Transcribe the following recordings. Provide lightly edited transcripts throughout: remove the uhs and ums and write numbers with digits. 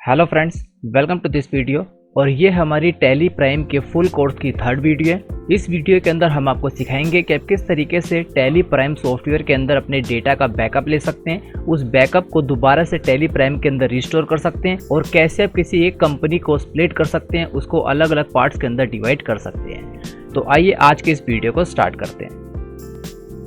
Hello friends, welcome to this video. और ये हमारी टैली प्राइम के फुल कोर्स की थर्ड वीडियो है। इस वीडियो के अंदर हम आपको सिखाएंगे कि आप किस तरीके से टैली प्राइम सॉफ्टवेयर के अंदर अपने डेटा का बैकअप ले सकते हैं, उस बैकअप को दोबारा से टैली प्राइम के अंदर रिस्टोर कर सकते हैं और कैसे आप किसी एक कंपनी को स्प्लिट कर सकते हैं, उसको अलग अलग पार्ट्स के अंदर डिवाइड कर सकते हैं। तो आइए आज के इस वीडियो को स्टार्ट करते हैं।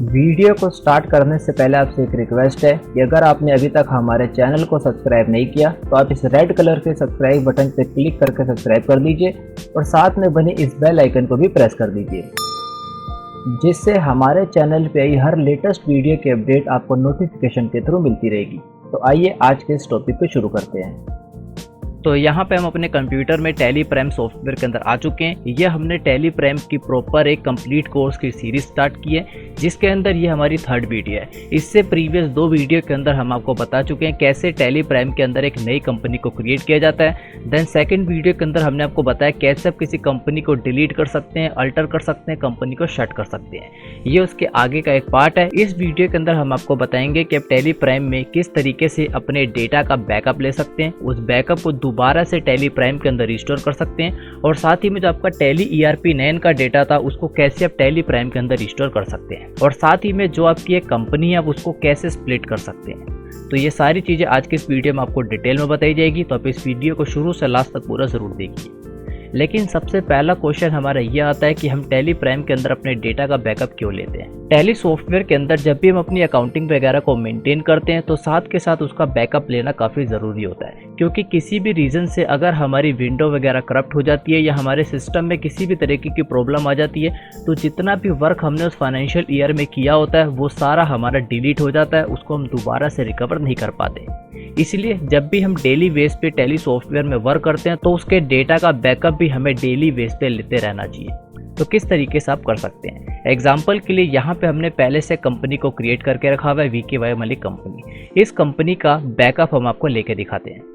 वीडियो को स्टार्ट करने से पहले आपसे एक रिक्वेस्ट है कि अगर आपने अभी तक हमारे चैनल को सब्सक्राइब नहीं किया तो आप इस रेड कलर के सब्सक्राइब बटन पर क्लिक करके सब्सक्राइब कर दीजिए और साथ में बने इस बेल आइकन को भी प्रेस कर दीजिए, जिससे हमारे चैनल पे आई हर लेटेस्ट वीडियो की अपडेट आपको नोटिफिकेशन के थ्रू मिलती रहेगी। तो आइए आज के इस टॉपिक को शुरू करते हैं। तो यहाँ पे हम अपने कंप्यूटर में टैली प्राइम सॉफ्टवेयर के अंदर आ चुके हैं। ये हमने टैली प्राइम की प्रॉपर एक कंप्लीट कोर्स की सीरीज स्टार्ट की है, जिसके अंदर ये हमारी थर्ड वीडियो है। इससे प्रीवियस दो वीडियो के अंदर हम आपको बता चुके हैं कैसे टैली प्राइम के अंदर एक नई कंपनी को क्रिएट किया जाता है। देन सेकंड वीडियो के अंदर हमने आपको बताया कैसे आप किसी कंपनी को डिलीट कर सकते हैं, अल्टर कर सकते हैं, कंपनी को शट कर सकते हैं। ये उसके आगे का एक पार्ट है। इस वीडियो के अंदर हम आपको बताएंगे कि आप टैली प्राइम में किस तरीके से अपने डेटा का बैकअप ले सकते हैं, उस बैकअप को दोबारा से टैली प्राइम के अंदर रिस्टोर कर सकते हैं, और साथ ही में जो आपका टैली ERP 9 का डेटा था उसको कैसे आप टैली प्राइम के अंदर रिस्टोर कर सकते हैं, और साथ ही में जो आपकी एक कंपनी है आप उसको कैसे स्प्लिट कर सकते हैं। तो ये सारी चीज़ें आज के इस वीडियो में आपको डिटेल में बताई जाएगी। तो आप इस वीडियो को शुरू से लास्ट तक पूरा ज़रूर देखिए। लेकिन सबसे पहला क्वेश्चन हमारा ये आता है कि हम टैली प्राइम के अंदर अपने डेटा का बैकअप क्यों लेते हैं। टैली सॉफ्टवेयर के अंदर जब भी हम अपनी अकाउंटिंग वगैरह को मेंटेन करते हैं तो साथ के साथ उसका बैकअप लेना काफ़ी ज़रूरी होता है, क्योंकि किसी भी रीज़न से अगर हमारी विंडो वगैरह करप्ट हो जाती है या हमारे सिस्टम में किसी भी तरीके की प्रॉब्लम आ जाती है तो जितना भी वर्क हमने उस फाइनेंशियल ईयर में किया होता है वो सारा हमारा डिलीट हो जाता है, उसको हम दोबारा से रिकवर नहीं कर पाते। इसलिए जब भी हम डेली बेस पे टैली सॉफ्टवेयर में वर्क करते हैं तो उसके डेटा का बैकअप भी हमें डेली बेस पे लेते रहना चाहिए। तो किस तरीके से आप कर सकते हैं? एग्जाम्पल के लिए यहाँ पे हमने पहले से कंपनी को क्रिएट करके रखा हुआ है, VKY मलिक कंपनी। इस कंपनी का बैकअप हम आपको लेके दिखाते हैं।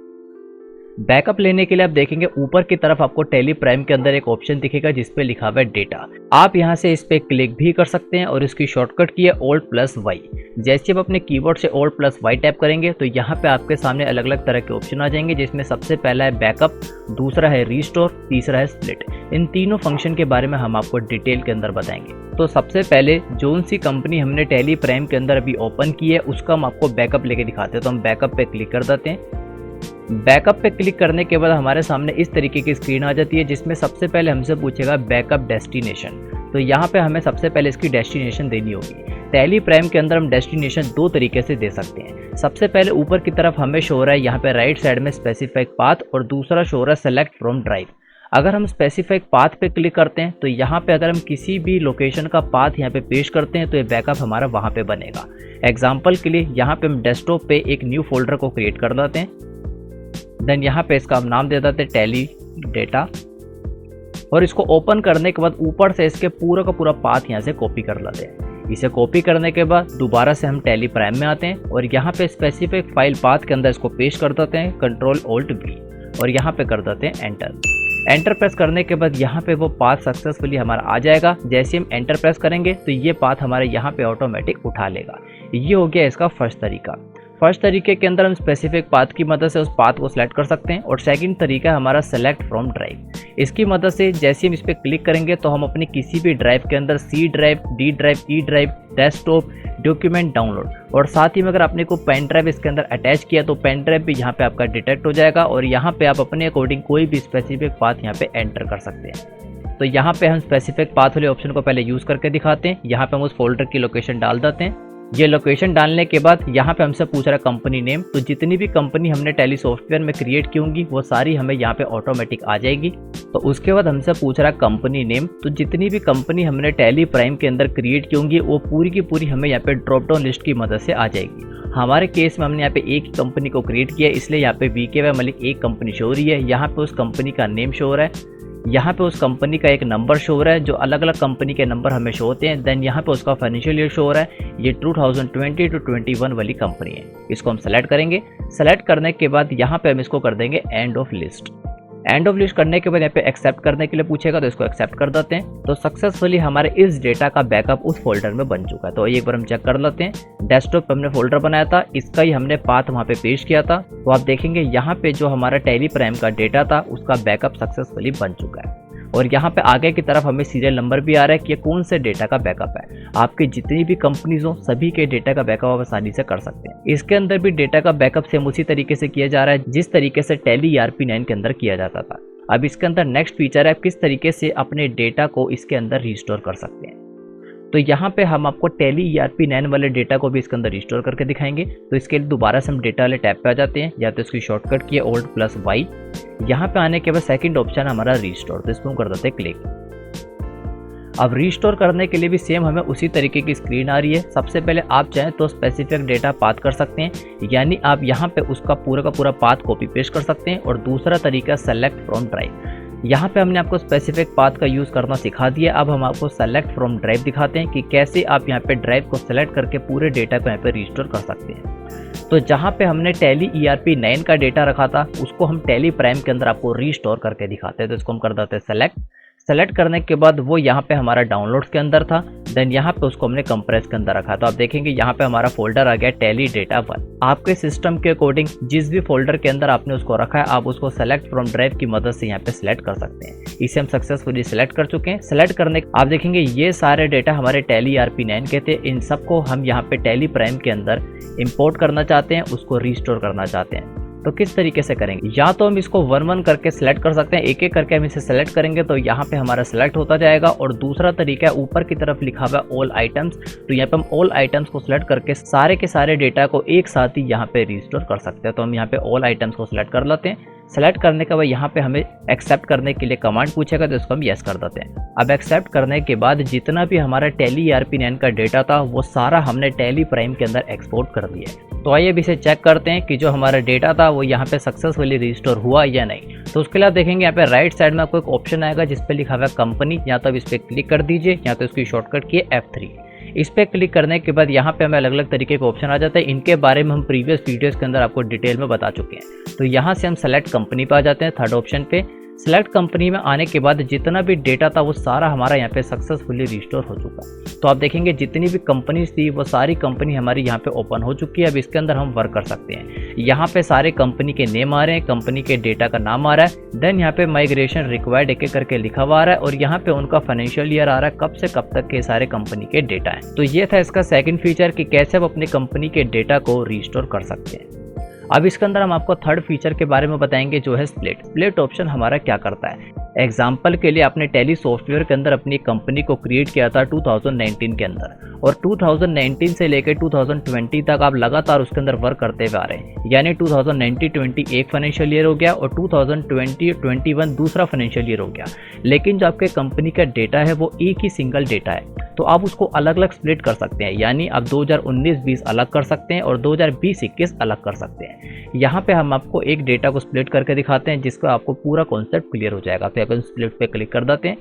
बैकअप लेने के लिए आप देखेंगे ऊपर की तरफ आपको टैली प्राइम के अंदर एक ऑप्शन दिखेगा जिसपे लिखा हुआ है डेटा। आप यहां से इस पे क्लिक भी कर सकते हैं और इसकी शॉर्टकट की है Alt+Y। जैसे आप अपने कीबोर्ड से Alt+Y टैप करेंगे तो यहाँ पे आपके सामने अलग अलग तरह के ऑप्शन आ जाएंगे, जिसमें सबसे पहला है बैकअप, दूसरा है रिस्टोर, तीसरा है स्प्लिट। इन तीनों फंक्शन के बारे में हम आपको डिटेल के अंदर बताएंगे। तो सबसे पहले जो सी कंपनी हमने टैली प्राइम के अंदर अभी ओपन की है उसका हम आपको बैकअप लेके दिखाते हैं। तो हम बैकअप पे क्लिक कर देते हैं। बैकअप पे क्लिक करने के बाद हमारे सामने इस तरीके की स्क्रीन आ जाती है, जिसमें सबसे पहले हमसे पूछेगा बैकअप डेस्टिनेशन। तो यहाँ पे हमें सबसे पहले इसकी डेस्टिनेशन देनी होगी। टैली प्राइम के अंदर हम डेस्टिनेशन दो तरीके से दे सकते हैं। सबसे पहले ऊपर की तरफ हमें शो हो रहा है यहाँ पे राइट साइड में स्पेसिफाइक पाथ, और दूसरा शो हो रहा है सेलेक्ट फ्रॉम ड्राइव। अगर हम स्पेसिफाइक पाथ पे क्लिक करते हैं तो यहाँ पे अगर हम किसी भी लोकेशन का पाथ यहाँ पे पेश करते हैं तो ये बैकअप हमारा वहाँ पे बनेगा। एग्जाम्पल के लिए यहाँ पे हम डेस्कटॉप पे एक न्यू फोल्डर को क्रिएट कर देते हैं। देन यहाँ पे इसका हम नाम दे देते हैं टैली डेटा, और इसको ओपन करने के बाद ऊपर से इसके पूरा का पूरा पाथ यहाँ से कॉपी कर लेते हैं। इसे कॉपी करने के बाद दोबारा से हम टैली प्राइम में आते हैं और यहाँ पे स्पेसिफिक फाइल पाथ के अंदर इसको पेस्ट कर देते हैं Ctrl+Alt+V, और यहाँ पे कर देते हैं एंटर। एंटर प्रेस करने के बाद यहाँ पे वो पाथ सक्सेसफुली हमारा आ जाएगा। जैसे हम एंटर प्रेस करेंगे तो ये पाथ हमारे यहाँ पे ऑटोमेटिक उठा लेगा। ये हो गया इसका फर्स्ट तरीका। फर्स्ट तरीके के अंदर हम स्पेसिफिक पाथ की मदद से उस पाथ को सिलेक्ट कर सकते हैं, और सेकंड तरीका हमारा सेलेक्ट फ्रॉम ड्राइव। इसकी मदद से जैसे हम इस पर क्लिक करेंगे तो हम अपनी किसी भी ड्राइव के अंदर C drive, D drive, E drive, desktop, document download, और साथ ही में अगर आपने कोई पेन ड्राइव इसके अंदर अटैच किया तो पेन ड्राइव भी यहाँ पे आपका डिटेक्ट हो जाएगा, और यहाँ पे आप अपने अकॉर्डिंग कोई भी स्पेसिफिक पाथ यहाँ पे एंटर कर सकते हैं। तो यहाँ पे हम स्पेसिफिक पाथ वाले ऑप्शन को पहले यूज़ करके दिखाते हैं। यहाँ पे हम उस फोल्डर की लोकेशन डाल देते हैं। ये लोकेशन डालने के बाद यहाँ पे हमसे पूछ रहा है कंपनी नेम। तो जितनी भी कंपनी हमने टैली सॉफ्टवेयर में क्रिएट की होंगी वो सारी हमें यहाँ पे ऑटोमेटिक आ जाएगी। तो उसके बाद हमसे पूछ रहा है कंपनी नेम। तो जितनी भी कंपनी हमने टैली प्राइम के अंदर क्रिएट की होंगी वो पूरी की पूरी हमें यहाँ पे ड्रॉप डाउन लिस्ट की मदद से आ जाएगी। हमारे केस में हमने यहाँ पे एक ही कंपनी को क्रिएट किया है, इसलिए यहाँ पे VKY मलिक एक कंपनी शो हो रही है। यहाँ पे उस कंपनी का नेम शो हो रहा है, यहाँ पे उस कंपनी का एक नंबर शो हो रहा है, जो अलग अलग कंपनी के नंबर हमें शो होते हैं। देन यहाँ पे उसका फाइनेंशियल ईयर शो हो रहा है, ये 2020 to 21 वाली कंपनी है। इसको हम सेलेक्ट करेंगे। सेलेक्ट करने के बाद यहाँ पे हम इसको कर देंगे end of list. End of list करने के बाद यहाँ पे एक्सेप्ट करने के लिए पूछेगा, तो इसको एक्सेप्ट कर देते हैं। तो सक्सेसफुली हमारे इस डेटा का बैकअप उस फोल्डर में बन चुका है। तो एक बार हम चेक कर लेते हैं। डेस्कटॉप पे हमने फोल्डर बनाया था, इसका ही हमने पाथ वहाँ पे पेस्ट किया था। तो आप देखेंगे यहाँ पे जो हमारा टैली प्राइम का डेटा था उसका बैकअप सक्सेसफुली बन चुका है। और यहाँ पे आगे की तरफ हमें सीरियल नंबर भी आ रहा है कि ये कौन से डेटा का बैकअप है। आपकी जितनी भी कंपनीज हो सभी के डेटा का बैकअप आप आसानी से कर सकते हैं। इसके अंदर भी डेटा का बैकअप सेम उसी तरीके से किया जा रहा है जिस तरीके से टैली ERP9 के अंदर किया जाता था। अब इसके अंदर नेक्स्ट फीचर है किस तरीके से अपने डेटा को इसके अंदर रिस्टोर कर सकते हैं। तो यहाँ पे हम आपको टैली ERP9 वाले डेटा को भी इसके अंदर रिस्टोर करके दिखाएंगे। तो इसके लिए दोबारा से हम डेटा वाले टैब पे आ जाते हैं, या तो इसकी शॉर्टकट की Alt+Y। यहाँ पे आने के बाद सेकंड ऑप्शन हमारा रिस्टोर, तो इसको हम कर देते हैं क्लिक। अब रिस्टोर करने के लिए भी सेम हमें उसी तरीके की स्क्रीन आ रही है। सबसे पहले आप चाहें तो स्पेसिफिक डेटा पाथ कर सकते हैं, यानी आप यहाँ पे उसका पूरा का पूरा पाथ कॉपी पेस्ट कर सकते हैं। और दूसरा तरीका सेलेक्ट फ्रॉम ड्राइव। यहाँ पे हमने आपको स्पेसिफिक पाथ का यूज़ करना सिखा दिया। अब हम आपको सेलेक्ट फ्रॉम ड्राइव दिखाते हैं कि कैसे आप यहाँ पे ड्राइव को सेलेक्ट करके पूरे डेटा को यहाँ पे रिस्टोर कर सकते हैं। तो जहाँ पे हमने टैली ERP9 का डेटा रखा था उसको हम टैली प्राइम के अंदर आपको रिस्टोर करके दिखाते हैं। तो इसको हम कर देते हैं सेलेक्ट करने के बाद वो यहाँ पे हमारा डाउनलोड्स के अंदर था, देन यहाँ पे उसको हमने कंप्रेस के अंदर रखा। तो आप देखेंगे यहाँ पे हमारा फोल्डर आ गया टैली डेटा 1। आपके सिस्टम के अकॉर्डिंग जिस भी फोल्डर के अंदर आपने उसको रखा है आप उसको सेलेक्ट फ्रॉम ड्राइव की मदद से यहाँ पे सिलेक्ट कर सकते हैं। इसे हम सक्सेसफुली सिलेक्ट कर चुके हैं। सिलेक्ट करने आप देखेंगे ये सारे डेटा हमारे टैली ERP9 के थे। इन सबको हम यहाँ पे टैली प्राइम के अंदर इंपोर्ट करना चाहते हैं, उसको रिस्टोर करना चाहते हैं। तो किस तरीके से करेंगे, या तो हम इसको 1-1 करके सिलेक्ट कर सकते हैं, एक एक करके हम इसे सिलेक्ट करेंगे तो यहाँ पे हमारा सिलेक्ट होता जाएगा। और दूसरा तरीका है ऊपर की तरफ लिखा हुआ है ऑल आइटम्स, तो यहाँ पे हम ऑल आइटम्स को सिलेक्ट करके सारे के सारे डेटा को एक साथ ही यहाँ पे रिस्टोर कर सकते हैं। तो हम यहाँ पे ऑल आइटम्स को सिलेक्ट कर लेते हैं। सेलेक्ट करने के बाद यहाँ पे हमें एक्सेप्ट करने के लिए कमांड पूछेगा, तो इसको हम यस कर देते हैं। अब एक्सेप्ट करने के बाद जितना भी हमारा टैली ERP9 का डेटा था वो सारा हमने टैली प्राइम के अंदर एक्सपोर्ट कर दिया है। तो आइए अब इसे चेक करते हैं कि जो हमारा डेटा था वो यहाँ पे सक्सेसफुली रिस्टोर हुआ या नहीं। तो उसके लिए आप देखेंगे यहाँ पे राइट साइड में आपको एक ऑप्शन आएगा जिस पे लिखा हुआ है कंपनी, या तो इस पर क्लिक कर दीजिए, या तो इसकी शॉर्टकट की F3। इस पर क्लिक करने के बाद यहाँ पे हमें अलग अलग तरीके के ऑप्शन आ जाते हैं। इनके बारे में हम प्रीवियस वीडियोस के अंदर आपको डिटेल में बता चुके हैं। तो यहाँ से हम सेलेक्ट कंपनी पे आ जाते हैं, थर्ड ऑप्शन पे। सेलेक्ट कंपनी में आने के बाद जितना भी डेटा था वो सारा हमारा यहाँ पे सक्सेसफुली रिस्टोर हो चुका है। तो आप देखेंगे जितनी भी कंपनीज थी वो सारी कंपनी हमारी यहाँ पे ओपन हो चुकी है। अब इसके अंदर हम वर्क कर सकते हैं। यहाँ पे सारे कंपनी के नेम आ रहे हैं, कंपनी के डेटा का नाम आ रहा है, देन यहाँ पे माइग्रेशन रिक्वायर्ड एक एक करके लिखा हुआ आ रहा है, और यहाँ पे उनका फाइनेंशियल ईयर आ रहा है, कब से कब तक के सारे कंपनी के डेटा है। तो ये था इसका सेकंड फीचर कि कैसे आप अपनी कंपनी के डेटा को रिस्टोर कर सकते हैं। अब इसके अंदर हम आपको थर्ड फीचर के बारे में बताएंगे जो है स्प्लिट ऑप्शन हमारा क्या करता है। एग्जाम्पल के लिए आपने टैली सॉफ्टवेयर के अंदर अपनी कंपनी को क्रिएट किया था 2019 के अंदर, और 2019 से लेकर 2020 तक आप लगातार उसके अंदर वर्क करते हुए आ रहे हैं। यानी 2019-20 एक फाइनेंशियल ईयर हो गया और 2020-21 दूसरा फाइनेंशियल ईयर हो गया। लेकिन जो आपके कंपनी का डेटा है वो एक ही सिंगल डेटा है, तो आप उसको अलग अलग स्प्लिट कर सकते हैं। यानी आप 2019-20 अलग कर सकते हैं और 2020-21 अलग कर सकते हैं। यहाँ पे हम आपको एक डेटा को स्प्लिट करके दिखाते हैं जिसका आपको पूरा कॉन्सेप्ट क्लियर हो जाएगा। तो अपन स्प्लिट पे क्लिक कर देते हैं।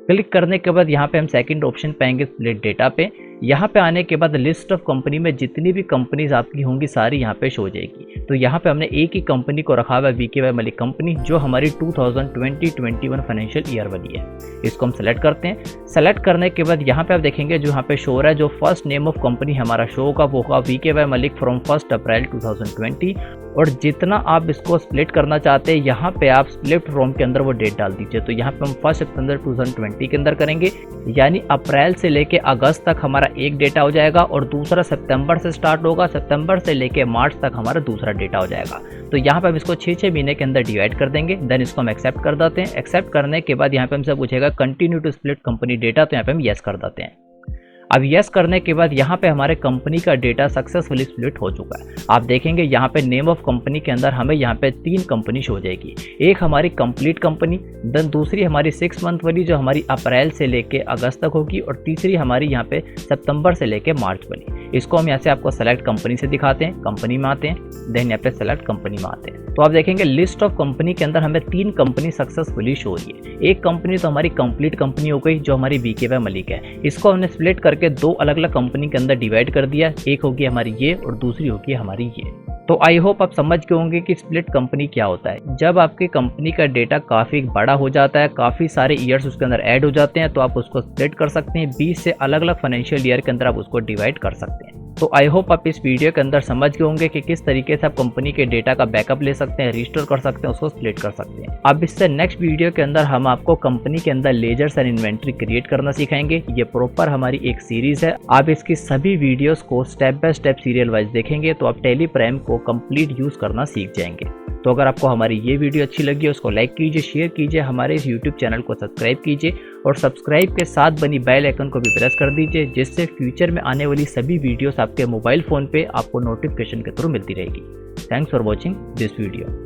क्लिक करने के बाद यहाँ पे हम सेकंड ऑप्शन पाएंगे स्प्लिट डेटा पे। यहाँ पे आने के बाद लिस्ट ऑफ कंपनी में जितनी भी कंपनीज आपकी होंगी सारी यहाँ पे शो हो जाएगी। तो यहाँ पे हमने एक ही कंपनी को रखा हुआ है, VKY मलिक कंपनी, जो हमारी 2020-21 फाइनेंशियल ईयर वाली है। इसको हम सेलेक्ट करते हैं। सेलेक्ट करने के बाद यहाँ पे आप देखेंगे जो यहाँ पे शो हो रहा है, जो फर्स्ट नेम ऑफ कंपनी हमारा शो होगा वो होगा VKY मलिक फ्रॉम 1 अप्रैल 2020। और जितना आप इसको स्प्लिट करना चाहते हैं यहाँ पे आप स्प्लिट फ्रॉम के अंदर वो डेट डाल दीजिए। तो यहाँ पे हम 1 सितंबर 2020 के अंदर करेंगे, यानी अप्रैल से लेके अगस्त तक हमारा एक डेटा हो जाएगा, और दूसरा सितंबर से स्टार्ट होगा, सितंबर से लेके मार्च तक हमारा दूसरा डेटा हो जाएगा। तो यहाँ पे हम इसको 6-6 महीने के अंदर डिवाइड कर देंगे। देन इसको हम एक्सेप्ट कर देते हैं। एक्सेप्ट करने के बाद यहाँ पे हमसे पूछेगा continue to split company data, तो यहाँ पे हम येस कर देते हैं। अब यस करने के बाद यहाँ पे हमारे कंपनी का डेटा सक्सेसफुली स्प्लिट हो चुका है। आप देखेंगे यहाँ पे नेम ऑफ कंपनी के अंदर हमें यहाँ पे 3 कंपनी शो हो जाएगी। एक हमारी कंप्लीट कंपनी, देन दूसरी हमारी 6 मंथ वाली जो हमारी अप्रैल से लेके अगस्त तक होगी, और तीसरी हमारी यहाँ पे सितंबर से लेके मार्च वाली। इसको हम यहाँ से आपको सेलेक्ट कंपनी से दिखाते हैं। कंपनी में आते हैं, देन यहाँ पे सेलेक्ट कंपनी में आते हैं। तो आप देखेंगे लिस्ट ऑफ कंपनी के अंदर हमें 3 कंपनी सक्सेसफुली शो हो रही है। एक कंपनी तो हमारी कंप्लीट कंपनी हो गई जो हमारी VKY मलिक है। इसको हमने स्प्लिट करके 2 अलग अलग कंपनी के अंदर डिवाइड कर दिया। एक होगी हमारी ये और दूसरी होगी हमारी ये। तो आई होप आप समझ गए होंगे कि स्प्लिट कंपनी क्या होता है। जब आपकी कंपनी का डेटा काफ़ी बड़ा हो जाता है, काफ़ी सारे ईयर्स उसके अंदर ऐड हो जाते हैं, तो आप उसको स्प्लिट कर सकते हैं। 20 से अलग अलग फाइनेंशियल ईयर के अंदर आप उसको डिवाइड कर सकते हैं। तो आई होप आप इस वीडियो के अंदर समझ गए होंगे कि किस तरीके से आप कंपनी के डेटा का बैकअप ले सकते हैं, रिस्टोर कर सकते हैं, उसको स्प्लिट कर सकते हैं। अब इससे नेक्स्ट वीडियो के अंदर हम आपको कंपनी के अंदर लेजर्स एंड इन्वेंट्री क्रिएट करना सिखाएंगे। ये प्रॉपर हमारी एक सीरीज है। आप इसकी सभी वीडियोस को step by step serial wise देखेंगे तो आप टैली प्राइम को कंप्लीट यूज करना सीख जाएंगे। तो अगर आपको हमारी ये वीडियो अच्छी लगी है उसको लाइक कीजिए, शेयर कीजिए, हमारे इस यूट्यूब चैनल को सब्सक्राइब कीजिए और सब्सक्राइब के साथ बनी बेल आइकन को भी प्रेस कर दीजिए, जिससे फ्यूचर में आने वाली सभी वीडियोस आपके मोबाइल फ़ोन पे आपको नोटिफिकेशन के थ्रू मिलती रहेगी। Thanks for watching this video.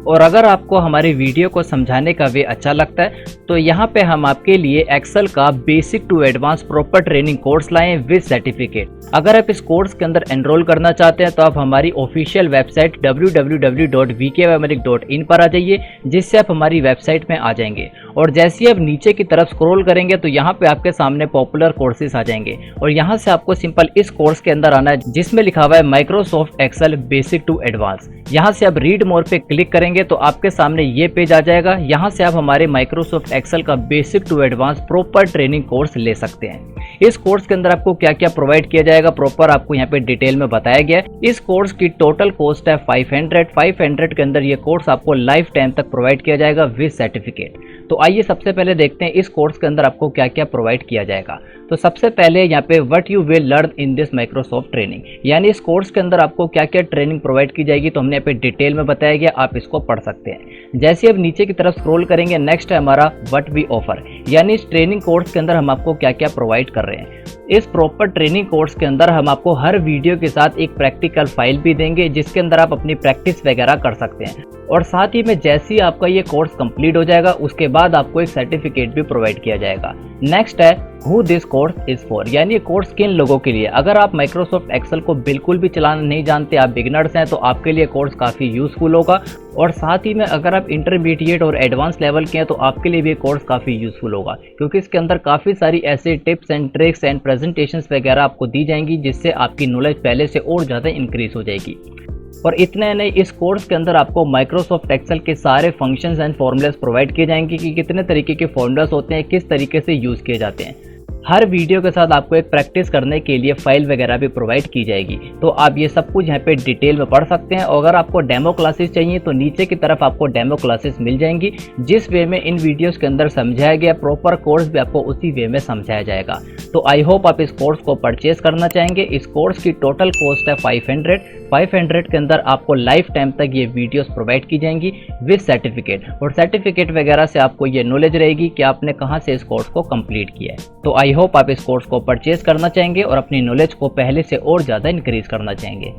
और अगर आपको हमारे वीडियो को समझाने का वे अच्छा लगता है तो यहाँ पे हम आपके लिए एक्सेल का basic to advance proper training course लाए विद सर्टिफिकेट। अगर आप इस कोर्स के अंदर एनरोल करना चाहते हैं तो आप हमारी ऑफिशियल वेबसाइट www.vkvameric.in पर आ जाइए, जिससे आप हमारी वेबसाइट में आ जाएंगे। और जैसे ही आप नीचे की तरफ स्क्रॉल करेंगे तो यहाँ पे आपके सामने पॉपुलर कोर्सेज आ जाएंगे और यहाँ से आपको सिंपल इस कोर्स के अंदर आना है जिसमें लिखा हुआ है Microsoft Excel basic to advance. यहाँ से आप रीड मोर पे क्लिक करेंगे तो आपके सामने ये पेज आ जाएगा। यहाँ से आप हमारे माइक्रोसॉफ्ट एक्सेल का basic to advance proper training course ले सकते हैं। इस कोर्स के अंदर आपको क्या क्या प्रोवाइड किया जाएगा प्रॉपर आपको यहाँ पे डिटेल में बताया गया है। इस कोर्स की टोटल कॉस्ट है 500 के अंदर ये कोर्स आपको लाइफ टाइम तक प्रोवाइड किया जाएगा विद सर्टिफिकेट। तो आइए सबसे पहले देखते हैं इस कोर्स के अंदर आपको क्या क्या प्रोवाइड किया जाएगा। तो सबसे पहले यहाँ पे what you will learn in this Microsoft training, यानी इस कोर्स के अंदर आपको क्या क्या ट्रेनिंग प्रोवाइड की जाएगी तो हमने यहाँ पे डिटेल में बताया गया, आप इसको पढ़ सकते हैं। जैसे अब नीचे की तरफ स्क्रॉल करेंगे नेक्स्ट है हमारा व्हाट वी ऑफर, यानी इस ट्रेनिंग कोर्स के अंदर हम आपको क्या क्या प्रोवाइड कर रहे हैं। इस प्रॉपर ट्रेनिंग कोर्स के अंदर हम आपको हर वीडियो के साथ एक प्रैक्टिकल फाइल भी देंगे जिसके अंदर आप अपनी प्रैक्टिस वगैरह कर सकते हैं। और साथ ही में जैसे ही आपका ये कोर्स कंप्लीट हो जाएगा उसके बाद आपको एक सर्टिफिकेट भी प्रोवाइड किया जाएगा। नेक्स्ट है who this course is for, यानी ये कोर्स किन लोगों के लिए। अगर आप माइक्रोसॉफ्ट एक्सेल को बिल्कुल भी चलाना नहीं जानते, आप बिगिनर्स हैं, तो आपके लिए कोर्स काफ़ी यूजफुल होगा। और साथ ही में अगर आप इंटरमीडिएट और एडवांस लेवल के हैं तो आपके लिए भी कोर्स काफ़ी यूजफुल होगा, क्योंकि इसके अंदर काफ़ी सारी ऐसे tips and tricks and presentations वगैरह आपको दी जाएंगी जिससे आपकी नॉलेज पहले से और ज़्यादा इंक्रीज हो जाएगी। और इतना नहीं, इस कोर्स के अंदर आपको माइक्रोसॉफ्ट एक्सेल के सारे फंक्शंस एंड फॉर्मूलाज प्रोवाइड किए जाएंगे कि कितने तरीके के फॉर्मूलाज होते हैं, किस तरीके से यूज़ किए जाते हैं। हर वीडियो के साथ आपको एक प्रैक्टिस करने के लिए फाइल वगैरह भी प्रोवाइड की जाएगी, तो आप ये सब कुछ यहाँ पे डिटेल में पढ़ सकते हैं। और अगर आपको डेमो क्लासेस चाहिए तो नीचे की तरफ आपको डेमो क्लासेस मिल जाएंगी, जिस वे में इन वीडियोस के अंदर समझाया गया प्रॉपर कोर्स भी आपको उसी वे में समझाया जाएगा। तो आई होप आप इस कोर्स को परचेज करना चाहेंगे। इस कोर्स की टोटल कॉस्ट है 500 के अंदर आपको लाइफ टाइम तक ये वीडियोस प्रोवाइड की जाएंगी विद सर्टिफिकेट, और सर्टिफिकेट वगैरह से आपको ये नॉलेज रहेगी कि आपने कहाँ से इस कोर्स को कंप्लीट किया है। तो आई होप आप इस कोर्स को परचेज करना चाहेंगे और अपनी नॉलेज को पहले से और ज़्यादा इंक्रीज करना चाहेंगे।